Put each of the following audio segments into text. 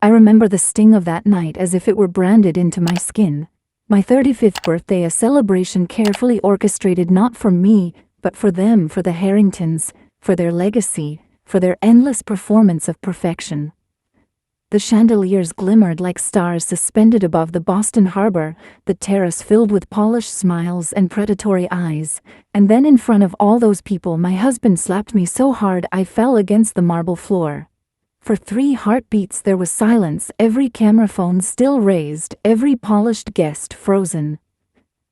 I remember the sting of that night as if it were branded into my skin. My 35th birthday, a celebration carefully orchestrated not for me, but for them, for the Harringtons, for their legacy, for their endless performance of perfection. The chandeliers glimmered like stars suspended above the Boston harbor, the terrace filled with polished smiles and predatory eyes, and then in front of all those people my husband slapped me so hard I fell against the marble floor. For 3 heartbeats there was silence, every camera phone still raised, every polished guest frozen.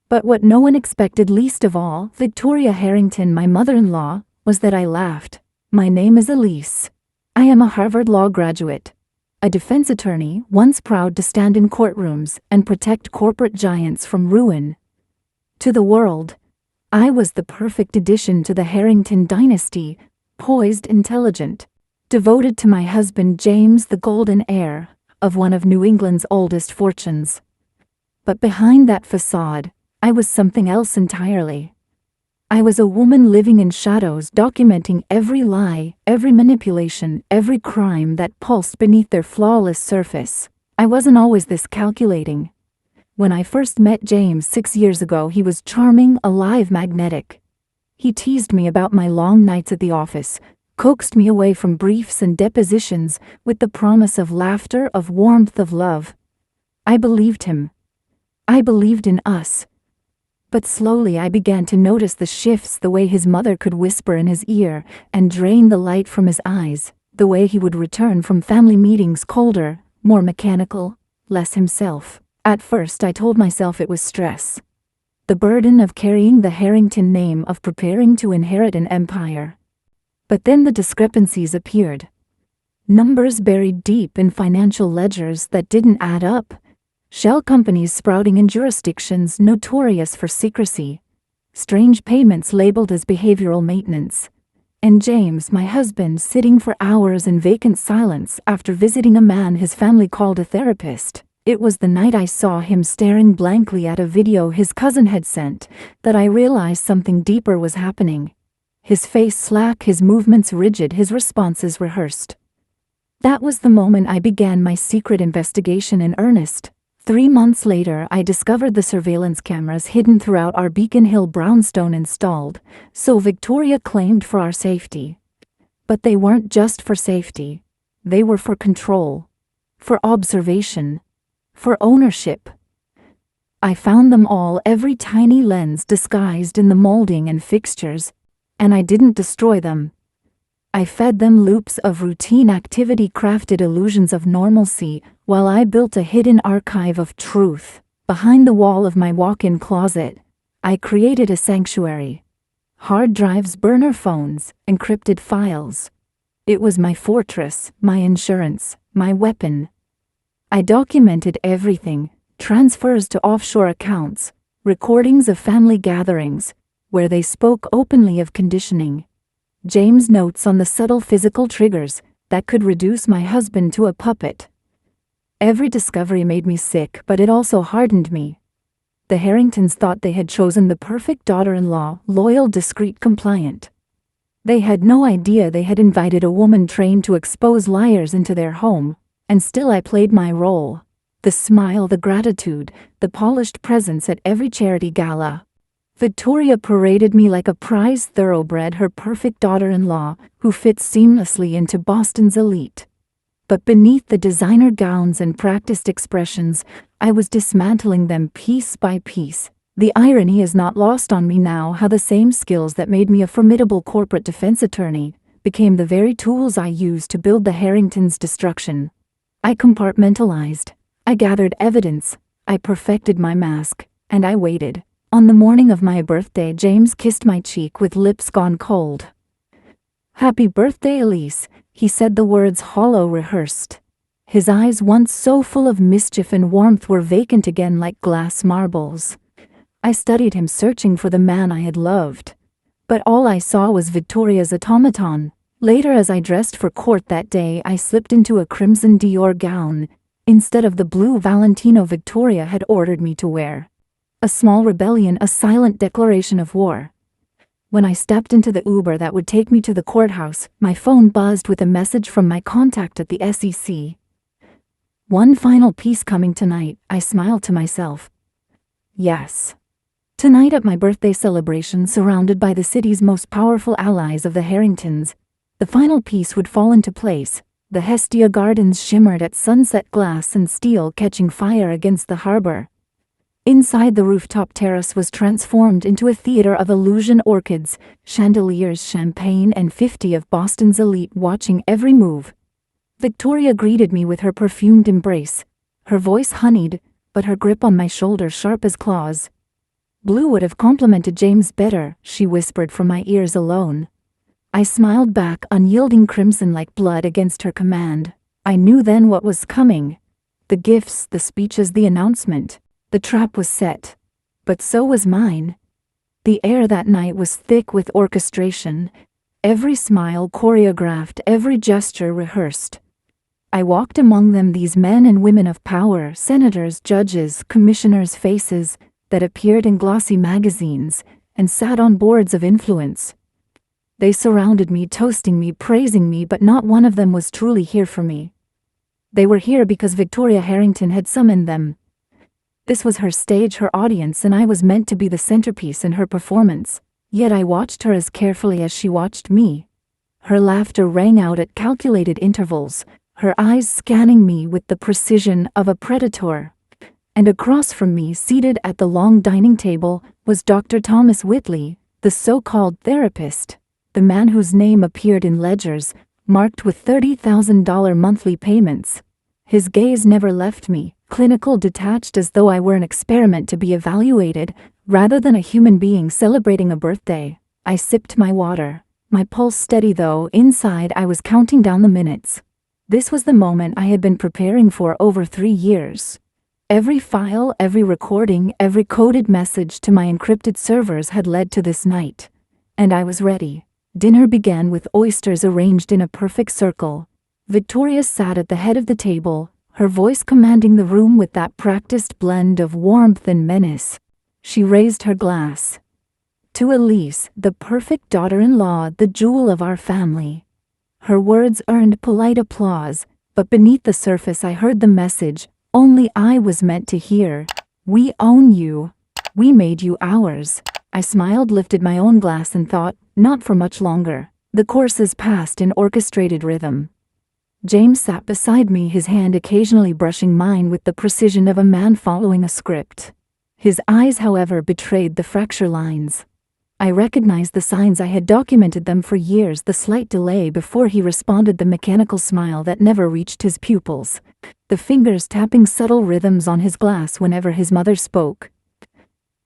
But what no one expected, least of all Victoria Harrington, my mother-in-law, was that I laughed. My name is Elise. I am a Harvard Law graduate. A defense attorney, once proud to stand in courtrooms and protect corporate giants from ruin. To the world, I was the perfect addition to the Harrington dynasty, poised, intelligent, devoted to my husband James, the golden heir of one of New England's oldest fortunes. But behind that facade, I was something else entirely. I was a woman living in shadows, documenting every lie, every manipulation, every crime that pulsed beneath their flawless surface. I wasn't always this calculating. When I first met James 6 years ago, he was charming, alive, magnetic. He teased me about my long nights at the office, coaxed me away from briefs and depositions with the promise of laughter, of warmth, of love. I believed him. I believed in us. But slowly I began to notice the shifts, the way his mother could whisper in his ear and drain the light from his eyes, the way he would return from family meetings colder, more mechanical, less himself. At first I told myself it was stress. The burden of carrying the Harrington name, of preparing to inherit an empire. But then the discrepancies appeared. Numbers buried deep in financial ledgers that didn't add up. Shell companies sprouting in jurisdictions notorious for secrecy. Strange payments labeled as behavioral maintenance. And James, my husband, sitting for hours in vacant silence after visiting a man his family called a therapist. It was the night I saw him staring blankly at a video his cousin had sent that I realized something deeper was happening. His face slack, his movements rigid, his responses rehearsed. That was the moment I began my secret investigation in earnest. 3 months later, I discovered the surveillance cameras hidden throughout our Beacon Hill brownstone installed, so Victoria claimed, for our safety. But they weren't just for safety. They were for control, for observation, for ownership. I found them all, every tiny lens disguised in the molding and fixtures, and I didn't destroy them. I fed them loops of routine activity, crafted illusions of normalcy, while I built a hidden archive of truth. Behind the wall of my walk-in closet, I created a sanctuary. Hard drives, burner phones, encrypted files. It was my fortress, my insurance, my weapon. I documented everything: transfers to offshore accounts, recordings of family gatherings, where they spoke openly of conditioning. James' notes on the subtle physical triggers that could reduce my husband to a puppet. Every discovery made me sick, but it also hardened me. The Harringtons thought they had chosen the perfect daughter-in-law, loyal, discreet, compliant. They had no idea they had invited a woman trained to expose liars into their home, and still I played my role. The smile, the gratitude, the polished presence at every charity gala. Victoria paraded me like a prized thoroughbred, her perfect daughter-in-law, who fits seamlessly into Boston's elite. But beneath the designer gowns and practiced expressions, I was dismantling them piece by piece. The irony is not lost on me now how the same skills that made me a formidable corporate defense attorney became the very tools I used to build the Harringtons' destruction. I compartmentalized. I gathered evidence. I perfected my mask. And I waited. On the morning of my birthday, James kissed my cheek with lips gone cold. "Happy birthday, Elise," he said, the words hollow, rehearsed. His eyes, once so full of mischief and warmth, were vacant again like glass marbles. I studied him, searching for the man I had loved. But all I saw was Victoria's automaton. Later, as I dressed for court that day, I slipped into a crimson Dior gown, instead of the blue Valentino Victoria had ordered me to wear. A small rebellion, a silent declaration of war. When I stepped into the Uber that would take me to the courthouse, my phone buzzed with a message from my contact at the SEC. One final piece coming tonight, I smiled to myself. Yes. Tonight at my birthday celebration, surrounded by the city's most powerful allies of the Harringtons, the final piece would fall into place. The Hestia Gardens shimmered at sunset, glass and steel catching fire against the harbor. Inside, the rooftop terrace was transformed into a theater of illusion, orchids, chandeliers, champagne, and 50 of Boston's elite watching every move. Victoria greeted me with her perfumed embrace, her voice honeyed, but her grip on my shoulder sharp as claws. "Blue would have complimented James better," she whispered from my ears alone. I smiled back, unyielding crimson like blood against her command. I knew then what was coming. The gifts, the speeches, the announcement. The trap was set. But so was mine. The air that night was thick with orchestration. Every smile choreographed, every gesture rehearsed. I walked among them, these men and women of power, senators, judges, commissioners, faces that appeared in glossy magazines and sat on boards of influence. They surrounded me, toasting me, praising me, but not one of them was truly here for me. They were here because Victoria Harrington had summoned them. This was her stage, her audience, and I was meant to be the centerpiece in her performance. Yet I watched her as carefully as she watched me. Her laughter rang out at calculated intervals, her eyes scanning me with the precision of a predator. And across from me, seated at the long dining table, was Dr. Thomas Whitley, the so-called therapist, the man whose name appeared in ledgers, marked with $30,000 monthly payments. His gaze never left me, clinical, detached, as though I were an experiment to be evaluated, rather than a human being celebrating a birthday. I sipped my water, my pulse steady though inside I was counting down the minutes. This was the moment I had been preparing for over 3 years. Every file, every recording, every coded message to my encrypted servers had led to this night. And I was ready. Dinner began with oysters arranged in a perfect circle. Victoria sat at the head of the table, her voice commanding the room with that practiced blend of warmth and menace. She raised her glass. "To Elise, the perfect daughter-in-law, the jewel of our family." Her words earned polite applause, but beneath the surface I heard the message only I was meant to hear. "We own you. We made you ours." I smiled, lifted my own glass and thought, not for much longer. The courses passed in orchestrated rhythm. James sat beside me, his hand occasionally brushing mine with the precision of a man following a script. His eyes, however, betrayed the fracture lines. I recognized the signs, I had documented them for years, the slight delay before he responded, the mechanical smile that never reached his pupils, the fingers tapping subtle rhythms on his glass whenever his mother spoke.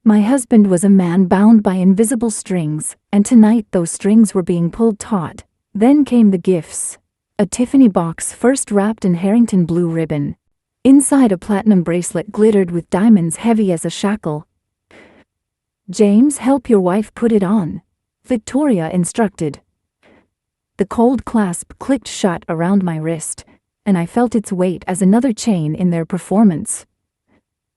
My husband was a man bound by invisible strings, and tonight those strings were being pulled taut. Then came the gifts. A Tiffany box, first wrapped in Harrington blue ribbon. Inside, a platinum bracelet glittered with diamonds heavy as a shackle. "James, help your wife put it on," Victoria instructed. The cold clasp clicked shut around my wrist, and I felt its weight as another chain in their performance.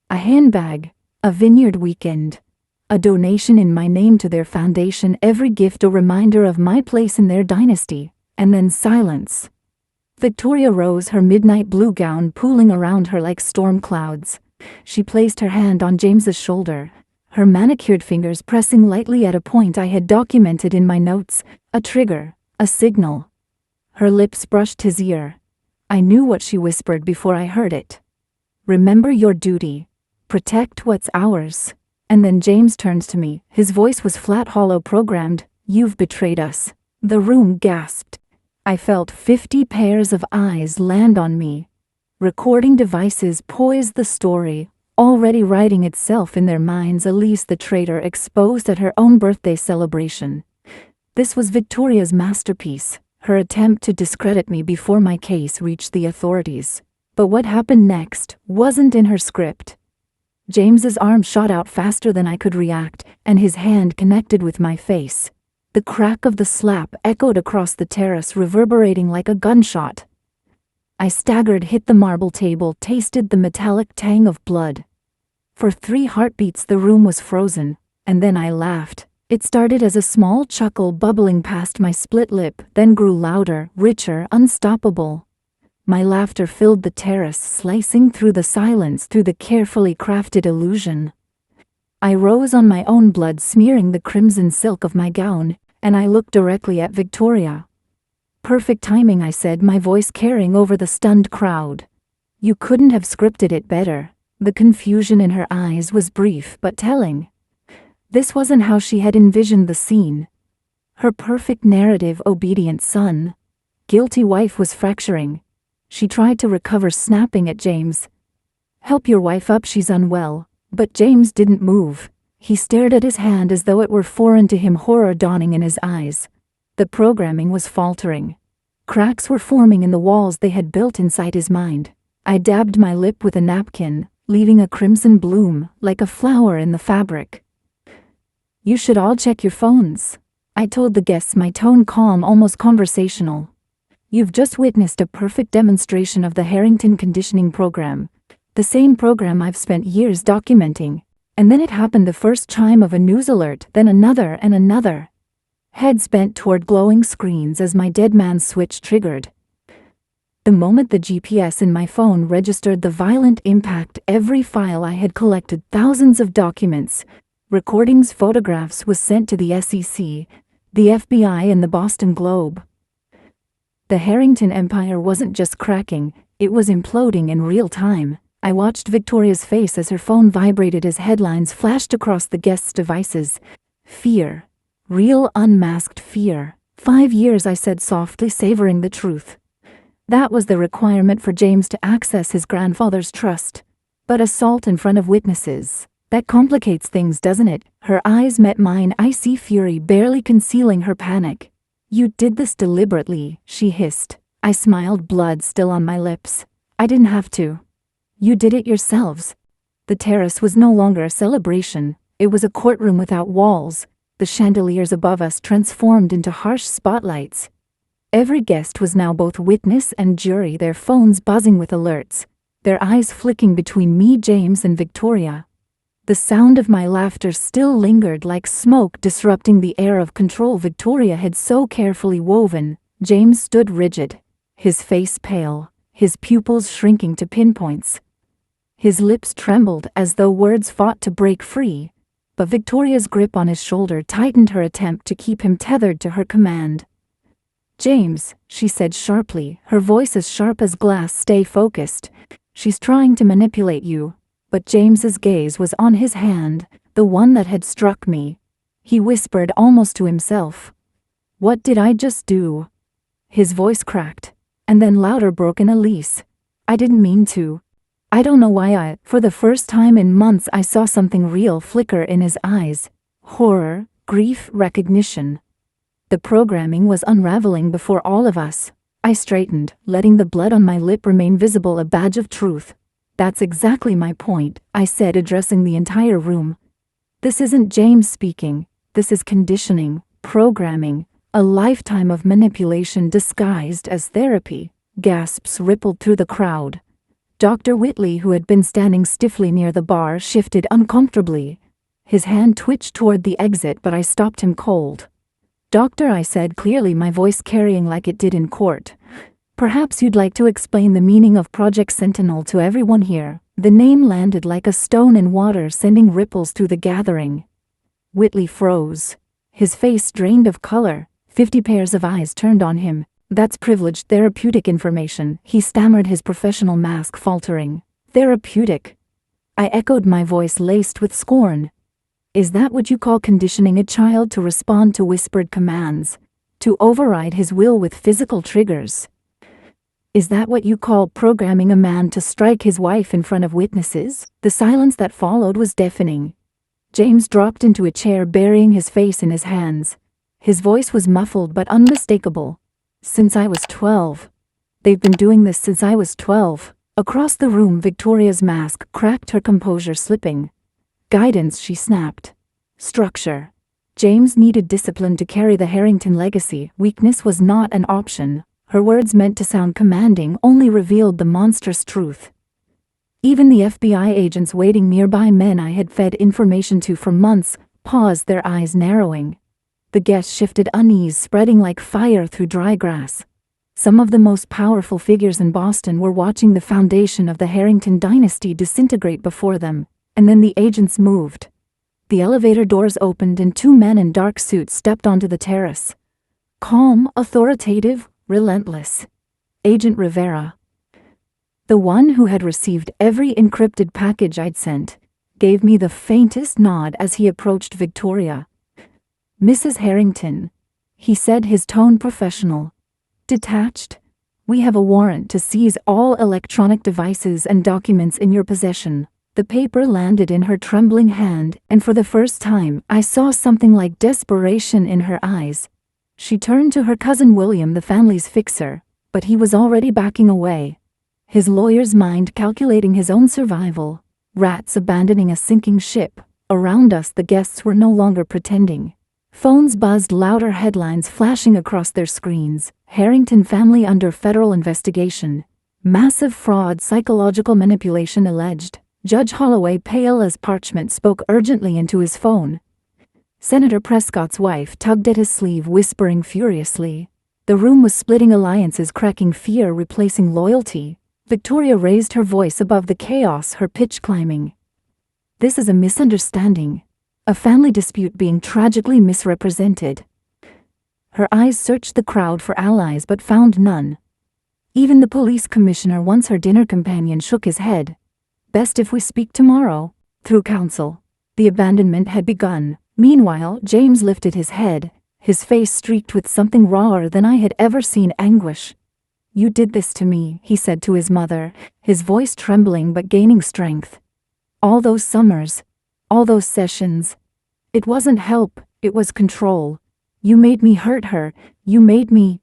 A handbag, a vineyard weekend, a donation in my name to their foundation, every gift a reminder of my place in their dynasty, and then silence. Victoria rose, her midnight blue gown pooling around her like storm clouds. She placed her hand on James's shoulder, her manicured fingers pressing lightly at a point I had documented in my notes, a trigger, a signal. Her lips brushed his ear. I knew what she whispered before I heard it. "Remember your duty. Protect what's ours." And then James turned to me. His voice was flat, hollow, programmed. "You've betrayed us." The room gasped. I felt 50 pairs of eyes land on me. Recording devices poised the story, already writing itself in their minds. Elise, the traitor, exposed at her own birthday celebration. This was Victoria's masterpiece, her attempt to discredit me before my case reached the authorities. But what happened next wasn't in her script. James's arm shot out faster than I could react, and his hand connected with my face. The crack of the slap echoed across the terrace, reverberating like a gunshot. I staggered, hit the marble table, tasted the metallic tang of blood. For 3 heartbeats the room was frozen, and then I laughed. It started as a small chuckle bubbling past my split lip, then grew louder, richer, unstoppable. My laughter filled the terrace, slicing through the silence through the carefully crafted illusion. I rose on my own blood smearing the crimson silk of my gown, and I looked directly at Victoria. "Perfect timing," I said, my voice carrying over the stunned crowd. "You couldn't have scripted it better." The confusion in her eyes was brief but telling. This wasn't how she had envisioned the scene. Her perfect narrative, obedient son, guilty wife, was fracturing. She tried to recover, snapping at James. "Help your wife up, she's unwell." But James didn't move. He stared at his hand as though it were foreign to him, horror dawning in his eyes. The programming was faltering. Cracks were forming in the walls they had built inside his mind. I dabbed my lip with a napkin, leaving a crimson bloom, like a flower in the fabric. "You should all check your phones," I told the guests, my tone calm, almost conversational. "You've just witnessed a perfect demonstration of the Harrington conditioning program. The same program I've spent years documenting. And then it happened, the first chime of a news alert, then another and another." Heads bent toward glowing screens as my dead man's switch triggered. The moment the GPS in my phone registered the violent impact, every file I had collected, thousands of documents, recordings, photographs, was sent to the SEC, the FBI, and the Boston Globe. The Harrington empire wasn't just cracking, it was imploding in real time. I watched Victoria's face as her phone vibrated as headlines flashed across the guests' devices. Fear. Real unmasked fear. 5 years, I said softly, savoring the truth. That was the requirement for James to access his grandfather's trust. But assault in front of witnesses. That complicates things, doesn't it? Her eyes met mine, icy fury barely concealing her panic. "You did this deliberately," she hissed. I smiled, blood still on my lips. "I didn't have to. You did it yourselves." The terrace was no longer a celebration. It was a courtroom without walls. The chandeliers above us transformed into harsh spotlights. Every guest was now both witness and jury, their phones buzzing with alerts, their eyes flicking between me, James, and Victoria. The sound of my laughter still lingered like smoke, disrupting the air of control Victoria had so carefully woven. James stood rigid, his face pale, his pupils shrinking to pinpoints. His lips trembled as though words fought to break free, but Victoria's grip on his shoulder tightened, her attempt to keep him tethered to her command. "James," she said sharply, her voice as sharp as glass, "stay focused. She's trying to manipulate you." But James's gaze was on his hand, the one that had struck me. He whispered almost to himself, "What did I just do?" His voice cracked, and then louder, broken. "Elise, I didn't mean to. I don't know why For the first time in months I saw something real flicker in his eyes. Horror, grief, recognition. The programming was unraveling before all of us. I straightened, letting the blood on my lip remain visible, a badge of truth. "That's exactly my point," I said, addressing the entire room. "This isn't James speaking. This is conditioning, programming, a lifetime of manipulation disguised as therapy." Gasps rippled through the crowd. Dr. Whitley, who had been standing stiffly near the bar, shifted uncomfortably. His hand twitched toward the exit, but I stopped him cold. "Doctor," I said clearly, my voice carrying like it did in court, "perhaps you'd like to explain the meaning of Project Sentinel to everyone here." The name landed like a stone in water, sending ripples through the gathering. Whitley froze. His face drained of color. 50 pairs of eyes turned on him. "That's privileged therapeutic information," he stammered, his professional mask faltering. "Therapeutic?" I echoed, my voice laced with scorn. "Is that what you call conditioning a child to respond to whispered commands? To override his will with physical triggers? Is that what you call programming a man to strike his wife in front of witnesses?" The silence that followed was deafening. James dropped into a chair, burying his face in his hands. His voice was muffled but unmistakable. "Since I was 12. They've been doing this since I was 12. Across the room, Victoria's mask cracked, her composure slipping. "Guidance," she snapped. "Structure." James needed discipline to carry the Harrington legacy. Weakness was not an option. Her words, meant to sound commanding, only revealed the monstrous truth. Even the FBI agents waiting nearby, men I had fed information to for months, paused, their eyes narrowing. The guests shifted, unease spreading like fire through dry grass. Some of the most powerful figures in Boston were watching the foundation of the Harrington dynasty disintegrate before them, and then the agents moved. The elevator doors opened and two men in dark suits stepped onto the terrace. Calm, authoritative, relentless. Agent Rivera, the one who had received every encrypted package I'd sent, gave me the faintest nod as he approached Victoria. "Mrs. Harrington," he said, his tone professional. "Detached? We have a warrant to seize all electronic devices and documents in your possession." The paper landed in her trembling hand, and for the first time I saw something like desperation in her eyes. She turned to her cousin William, the family's fixer, but he was already backing away, his lawyer's mind calculating his own survival. Rats abandoning a sinking ship. Around us, the guests were no longer pretending. Phones buzzed, louder headlines flashing across their screens. Harrington family under federal investigation. Massive fraud, psychological manipulation alleged. Judge Holloway, pale as parchment, spoke urgently into his phone. Senator Prescott's wife tugged at his sleeve, whispering furiously. The room was splitting, alliances cracking, fear replacing loyalty. Victoria raised her voice above the chaos, her pitch climbing. "This is a misunderstanding. A family dispute being tragically misrepresented." Her eyes searched the crowd for allies but found none. Even the police commissioner, once her dinner companion, shook his head. "Best if we speak tomorrow." Through counsel. The abandonment had begun. Meanwhile, James lifted his head, his face streaked with something rawer than I had ever seen, anguish. "You did this to me," he said to his mother, his voice trembling but gaining strength. "All those summers, all those sessions. It wasn't help, it was control. You made me hurt her, you made me—"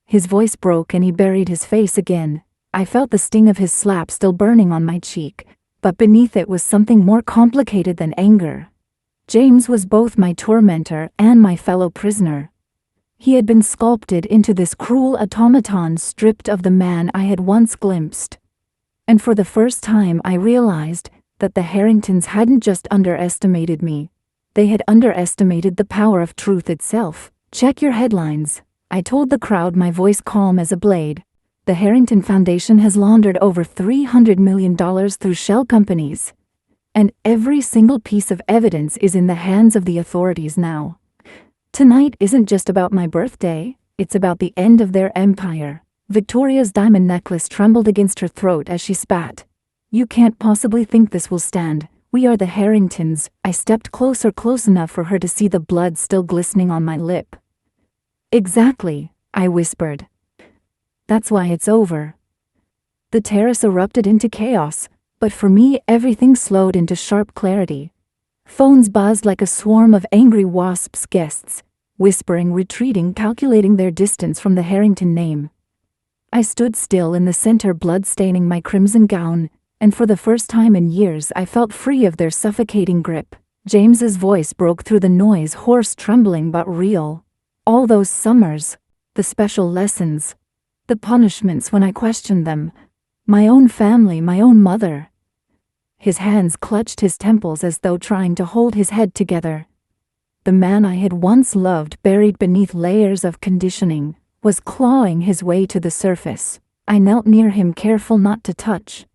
His voice broke and he buried his face again. I felt the sting of his slap still burning on my cheek, but beneath it was something more complicated than anger. James was both my tormentor and my fellow prisoner. He had been sculpted into this cruel automaton, stripped of the man I had once glimpsed. And for the first time I realized that the Harringtons hadn't just underestimated me. They had underestimated the power of truth itself. "Check your headlines," I told the crowd, my voice calm as a blade. "The Harrington Foundation has laundered over $300 million through shell companies. And every single piece of evidence is in the hands of the authorities now. Tonight isn't just about my birthday, it's about the end of their empire." Victoria's diamond necklace trembled against her throat as she spat. "You can't possibly think this will stand. We are the Harringtons." I stepped closer, close enough for her to see the blood still glistening on my lip. "Exactly," I whispered. "That's why it's over." The terrace erupted into chaos, but for me everything slowed into sharp clarity. Phones buzzed like a swarm of angry wasps, guests, whispering, retreating, calculating their distance from the Harrington name. I stood still in the center, blood staining my crimson gown, and for the first time in years I felt free of their suffocating grip. James's voice broke through the noise, hoarse, trembling but real. "All those summers, the special lessons, the punishments when I questioned them, my own family, my own mother." His hands clutched his temples as though trying to hold his head together. The man I had once loved, buried beneath layers of conditioning, was clawing his way to the surface. I knelt near him, careful not to touch.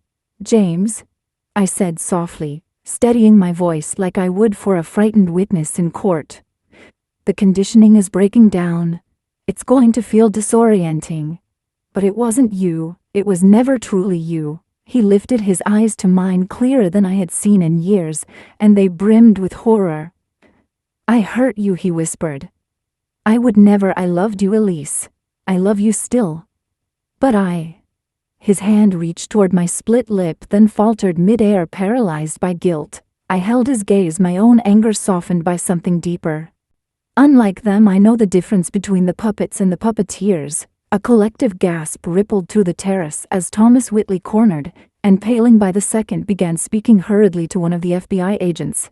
"James," I said softly, steadying my voice like I would for a frightened witness in court. "The conditioning is breaking down. It's going to feel disorienting. But it wasn't you, it was never truly you." He lifted his eyes to mine, clearer than I had seen in years, and they brimmed with horror. "I hurt you," he whispered. "I would never. I loved you, Elise. I love you still. But I—" His hand reached toward my split lip, then faltered mid-air, paralyzed by guilt. I held his gaze, my own anger softened by something deeper. "Unlike them, I know the difference between the puppets and the puppeteers." A collective gasp rippled through the terrace as Thomas Whitley cornered, and paling by the second, began speaking hurriedly to one of the FBI agents.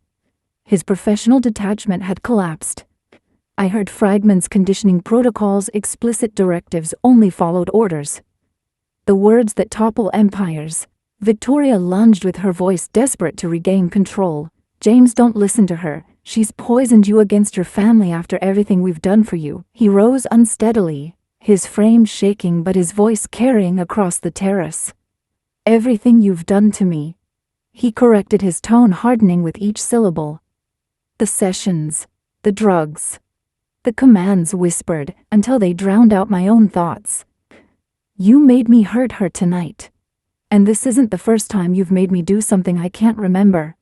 His professional detachment had collapsed. I heard fragments: conditioning protocols, explicit directives, only followed orders. The words that topple empires. Victoria lunged with her voice, desperate to regain control. "James, don't listen to her. She's poisoned you against your family after everything we've done for you." He rose unsteadily, his frame shaking but his voice carrying across the terrace. "Everything you've done to me." He corrected, his tone hardening with each syllable. "The sessions, the drugs, the commands whispered until they drowned out my own thoughts. You made me hurt her tonight. And this isn't the first time you've made me do something I can't remember."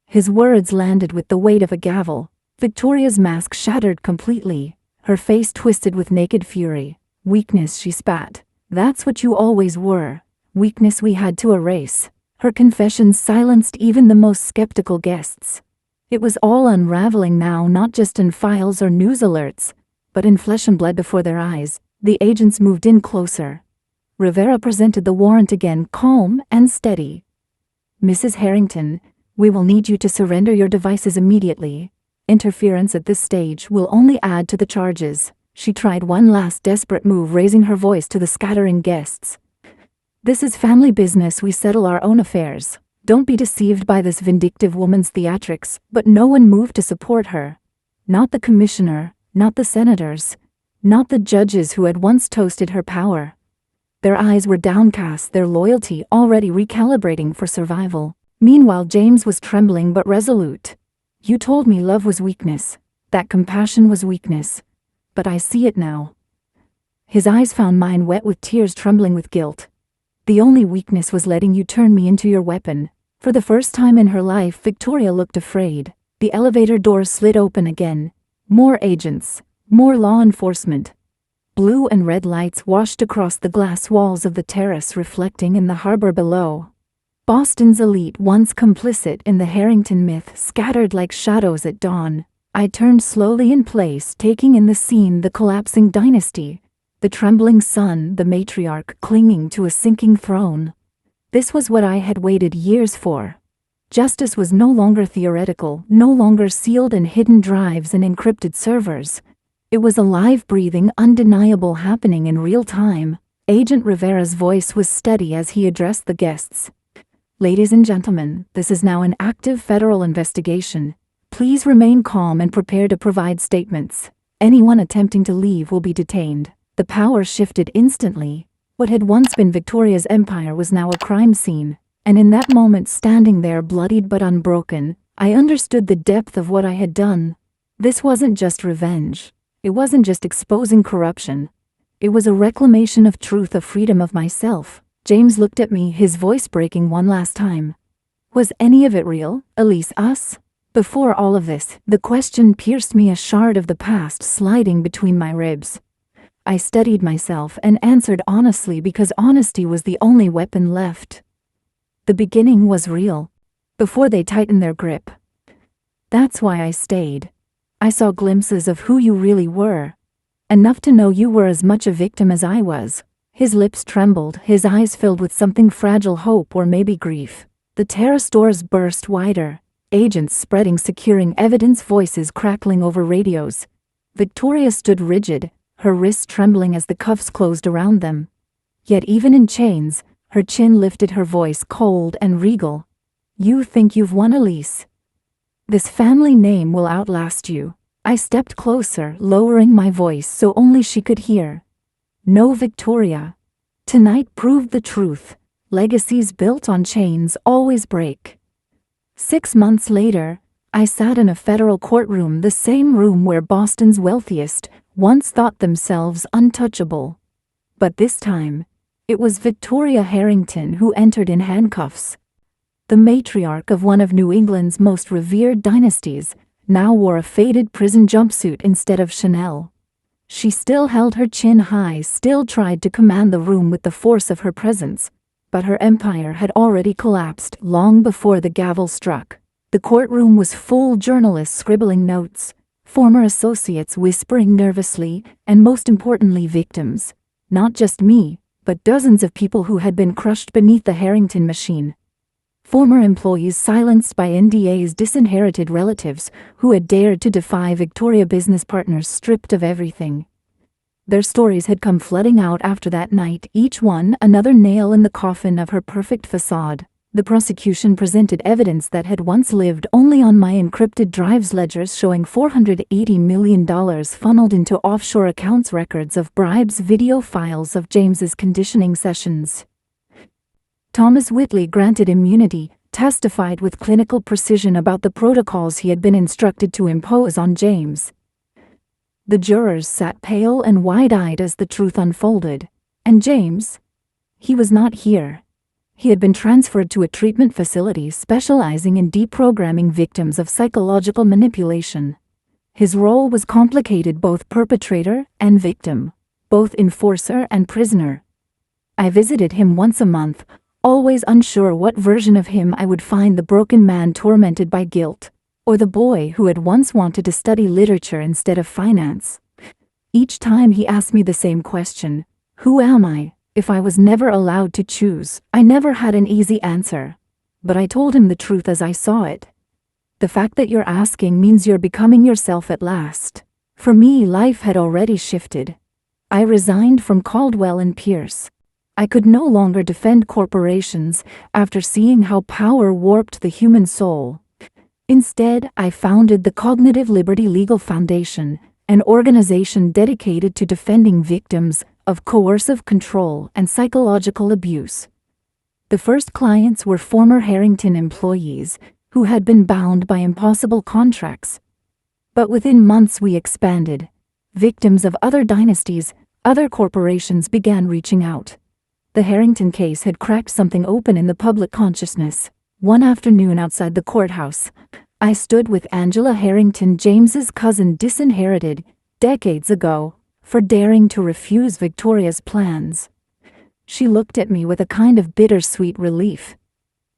His words landed with the weight of a gavel. Victoria's mask shattered completely, her face twisted with naked fury. "Weakness," she spat. "That's what you always were. Weakness we had to erase." Her confessions silenced even the most skeptical guests. It was all unraveling now, not just in files or news alerts, but in flesh and blood before their eyes. The agents moved in closer. Rivera presented the warrant again, calm and steady. "Mrs. Harrington, we will need you to surrender your devices immediately. Interference at this stage will only add to the charges." She tried one last desperate move, raising her voice to the scattering guests. "This is family business. We settle our own affairs. Don't be deceived by this vindictive woman's theatrics." But no one moved to support her. Not the commissioner, not the senators, not the judges who had once toasted her power. Their eyes were downcast, their loyalty already recalibrating for survival. Meanwhile, James was trembling but resolute. "You told me love was weakness, that compassion was weakness. But I see it now." His eyes found mine, wet with tears, trembling with guilt. "The only weakness was letting you turn me into your weapon." For the first time in her life, Victoria looked afraid. The elevator doors slid open again. More agents, more law enforcement. Blue and red lights washed across the glass walls of the terrace, reflecting in the harbor below. Boston's elite, once complicit in the Harrington myth, scattered like shadows at dawn. I turned slowly in place, taking in the scene: the collapsing dynasty, the trembling sun, the matriarch clinging to a sinking throne. This was what I had waited years for. Justice was no longer theoretical, no longer sealed in hidden drives and encrypted servers. It was alive, breathing, undeniable, happening in real time. Agent Rivera's voice was steady as he addressed the guests. "Ladies and gentlemen, this is now an active federal investigation. Please remain calm and prepare to provide statements. Anyone attempting to leave will be detained." The power shifted instantly. What had once been Victoria's empire was now a crime scene. And in that moment, standing there bloodied but unbroken, I understood the depth of what I had done. This wasn't just revenge. It wasn't just exposing corruption. It was a reclamation of truth, of freedom, of myself. James looked at me, his voice breaking one last time. "Was any of it real, Elise, us?" Before all of this, the question pierced me, a shard of the past sliding between my ribs. I steadied myself and answered honestly, because honesty was the only weapon left. "The beginning was real, before they tightened their grip. That's why I stayed. I saw glimpses of who you really were. Enough to know you were as much a victim as I was." His lips trembled, his eyes filled with something fragile, hope or maybe grief. The terrace doors burst wider, agents spreading, securing evidence, voices crackling over radios. Victoria stood rigid, her wrists trembling as the cuffs closed around them. Yet even in chains, her chin lifted, her voice cold and regal. "You think you've won, Elise? This family name will outlast you." I stepped closer, lowering my voice so only she could hear. "No, Victoria. Tonight proved the truth. Legacies built on chains always break." 6 months later, I sat in a federal courtroom, the same room where Boston's wealthiest once thought themselves untouchable. But this time, it was Victoria Harrington who entered in handcuffs. The matriarch of one of New England's most revered dynasties now wore a faded prison jumpsuit instead of Chanel. She still held her chin high, still tried to command the room with the force of her presence, but her empire had already collapsed long before the gavel struck. The courtroom was full, journalists scribbling notes, former associates whispering nervously, and most importantly, victims. Not just me, but dozens of people who had been crushed beneath the Harrington machine. Former employees silenced by NDAs, disinherited relatives who had dared to defy Victoria, business partners stripped of everything. Their stories had come flooding out after that night, each one another nail in the coffin of her perfect facade. The prosecution presented evidence that had once lived only on my encrypted drives ledgers showing $480 million funneled into offshore accounts, records of bribes, video files of James's conditioning sessions. Thomas Whitley, granted immunity, testified with clinical precision about the protocols he had been instructed to impose on James. The jurors sat pale and wide-eyed as the truth unfolded. And James? He was not here. He had been transferred to a treatment facility specializing in deprogramming victims of psychological manipulation. His role was complicated, both perpetrator and victim, both enforcer and prisoner. I visited him once a month, always unsure what version of him I would find: the broken man tormented by guilt, or the boy who had once wanted to study literature instead of finance. Each time he asked me the same question: who am I? If I was never allowed to choose, I never had an easy answer. But I told him the truth as I saw it. The fact that you're asking means you're becoming yourself at last. For me, life had already shifted. I resigned from Caldwell and Pierce. I could no longer defend corporations after seeing how power warped the human soul. Instead, I founded the Cognitive Liberty Legal Foundation, an organization dedicated to defending victims of coercive control and psychological abuse. The first clients were former Harrington employees who had been bound by impossible contracts. But within months we expanded. Victims of other dynasties, other corporations began reaching out. The Harrington case had cracked something open in the public consciousness. One afternoon outside the courthouse, I stood with Angela Harrington, James's cousin, disinherited decades ago for daring to refuse Victoria's plans. She looked at me with a kind of bittersweet relief.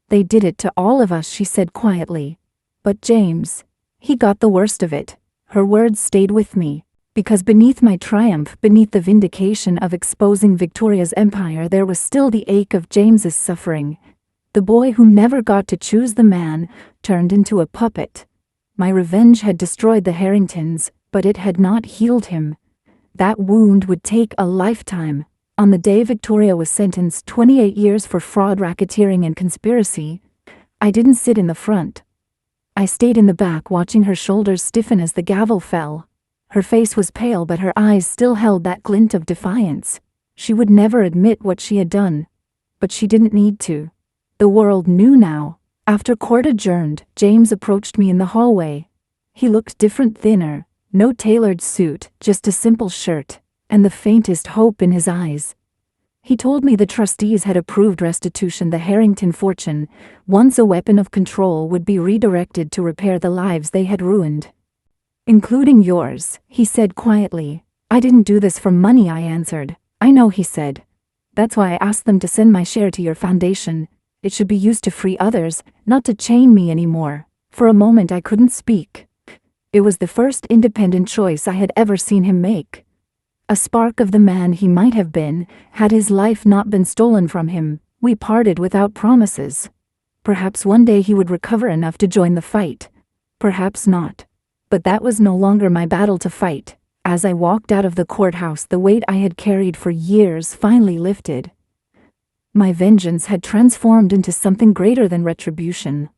"They did it to all of us," she said quietly. "But James, he got the worst of it." Her words stayed with me, because beneath my triumph, beneath the vindication of exposing Victoria's empire, there was still the ache of James's suffering. The boy who never got to choose the man turned into a puppet. My revenge had destroyed the Harringtons, but it had not healed him. That wound would take a lifetime. On the day Victoria was sentenced 28 years for fraud, racketeering, and conspiracy, I didn't sit in the front. I stayed in the back, watching her shoulders stiffen as the gavel fell. Her face was pale, but her eyes still held that glint of defiance. She would never admit what she had done. But she didn't need to. The world knew now. After court adjourned, James approached me in the hallway. He looked different, thinner. No tailored suit, just a simple shirt, and the faintest hope in his eyes. He told me the trustees had approved restitution. The Harrington fortune, once a weapon of control, would be redirected to repair the lives they had ruined. "Including yours," he said quietly. "I didn't do this for money," I answered. "I know," he said. "That's why I asked them to send my share to your foundation. It should be used to free others, not to chain me anymore." For a moment I couldn't speak. It was the first independent choice I had ever seen him make. A spark of the man he might have been, had his life not been stolen from him. We parted without promises. Perhaps one day he would recover enough to join the fight. Perhaps not. But that was no longer my battle to fight. As I walked out of the courthouse, the weight I had carried for years finally lifted. My vengeance had transformed into something greater than retribution.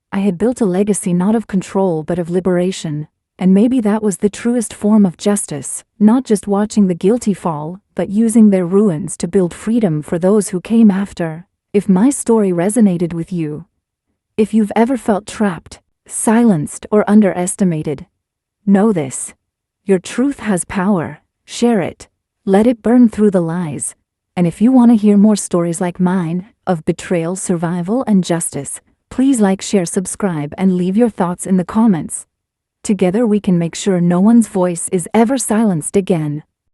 I had built a legacy not of control but of liberation, and maybe that was the truest form of justice, not just watching the guilty fall, but using their ruins to build freedom for those who came after. If my story resonated with you, if you've ever felt trapped, silenced, or underestimated, know this: your truth has power. Share it. Let it burn through the lies. And if you want to hear more stories like mine, of betrayal, survival, and justice, please like, share, subscribe, and leave your thoughts in the comments. Together we can make sure no one's voice is ever silenced again.